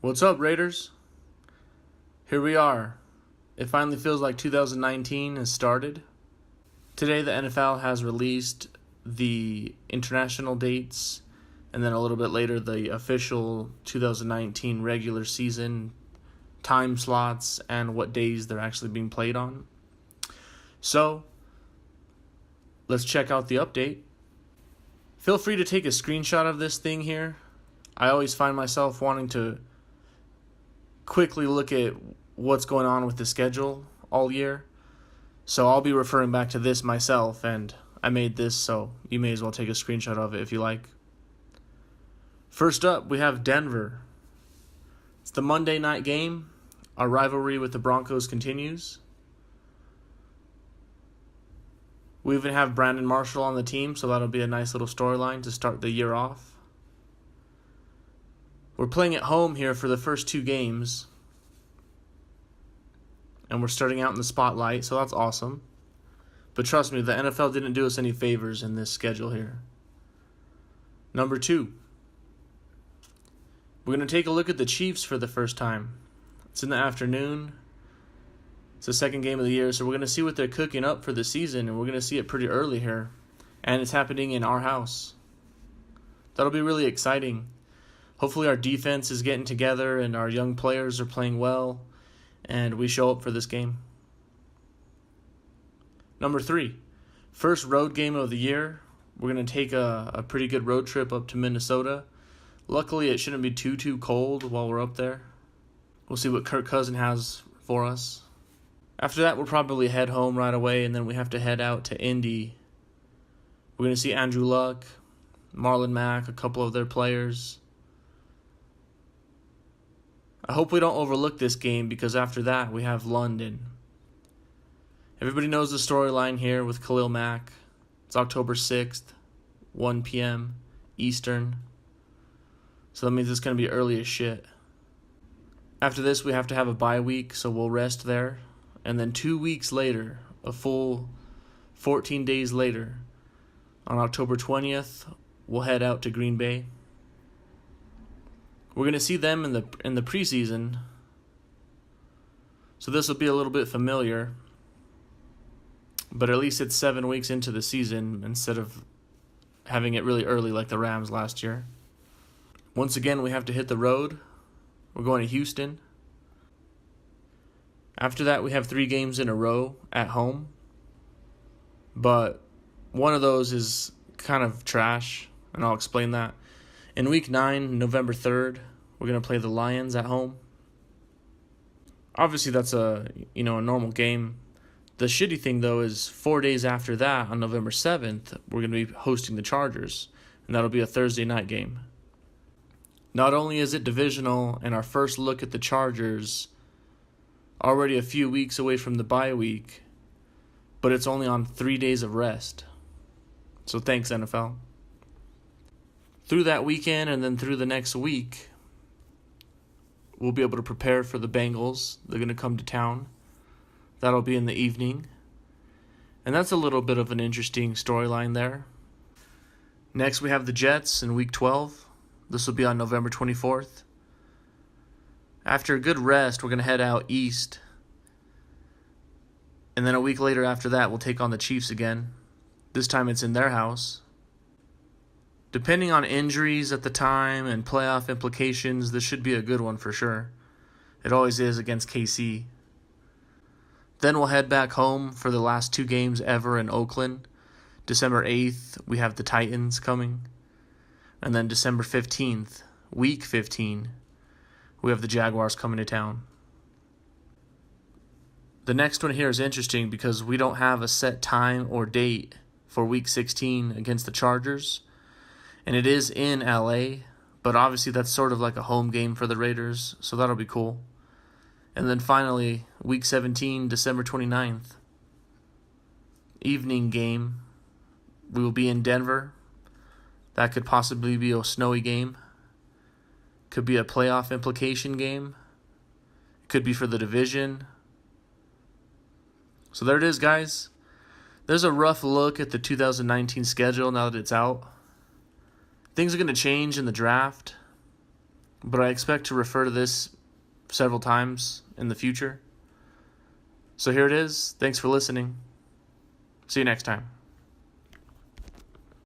What's up, Raiders? Here we are. It finally feels like 2019 has started. Today, the NFL has released the international dates, and then a little bit later, the official 2019 regular season time slots and what days they're actually being played on. So, let's check out the update. Feel free to take a screenshot of this thing here. I always find myself wanting to quickly look at what's going on with the schedule all year. So I'll be referring back to this myself, and I made this, so you may as well take a screenshot of it if you like. First up, we have Denver. It's the Monday night game. Our rivalry with the Broncos continues. We even have Brandon Marshall on the team, so that'll be a nice little storyline to start the year off. We're playing at home here for the first two games. And we're starting out in the spotlight, so that's awesome. But trust me, the NFL didn't do us any favors in this schedule here. Number 2. We're going to take a look at the Chiefs for the first time. It's in the afternoon. It's the second game of the year, so we're going to see what they're cooking up for the season, and we're going to see it pretty early here. And it's happening in our house. That'll be really exciting. Hopefully our defense is getting together and our young players are playing well, and we show up for this game. Number 3, first road game of the year. We're going to take a pretty good road trip up to Minnesota. Luckily, it shouldn't be too cold while we're up there. We'll see what Kirk Cousins has for us. After that, we'll probably head home right away, and then we have to head out to Indy. We're going to see Andrew Luck, Marlon Mack, a couple of their players. I hope we don't overlook this game because after that we have London. Everybody knows the storyline here with Khalil Mack. It's October 6th, 1 p.m. Eastern. So that means it's going to be early as shit. After this we have to have a bye week, so we'll rest there. And then 2 weeks later, a full 14 days later, on October 20th, we'll head out to Green Bay. We're going to see them in the preseason, so this will be a little bit familiar, but at least it's 7 weeks into the season instead of having it really early like the Rams last year. Once again, we have to hit the road. We're going to Houston. After that, we have 3 games in a row at home, but one of those is kind of trash, and I'll explain that. In Week 9, November 3rd, we're going to play the Lions at home. Obviously, that's a normal game. The shitty thing, though, is 4 days after that, on November 7th, we're going to be hosting the Chargers, and that'll be a Thursday night game. Not only is it divisional and our first look at the Chargers, already a few weeks away from the bye week, but it's only on 3 days of rest. So thanks, NFL. Through that weekend and then through the next week, we'll be able to prepare for the Bengals. They're going to come to town. That'll be in the evening. And that's a little bit of an interesting storyline there. Next, we have the Jets in Week 12. This will be on November 24th. After a good rest, we're going to head out east. And then a week later after that, we'll take on the Chiefs again. This time it's in their house. Depending on injuries at the time and playoff implications, this should be a good one for sure. It always is against KC. Then we'll head back home for the last 2 games ever in Oakland. December 8th, we have the Titans coming. And then December 15th, week 15, we have the Jaguars coming to town. The next one here is interesting because we don't have a set time or date for week 16 against the Chargers. And it is in LA, but obviously that's sort of like a home game for the Raiders, so that'll be cool. And then finally, Week 17, December 29th, evening game. We will be in Denver. That could possibly be a snowy game. Could be a playoff implication game. It could be for the division. So there it is, guys. There's a rough look at the 2019 schedule now that it's out. Things are going to change in the draft. but I expect to refer to this several times in the future. So here it is. Thanks for listening. See you next time.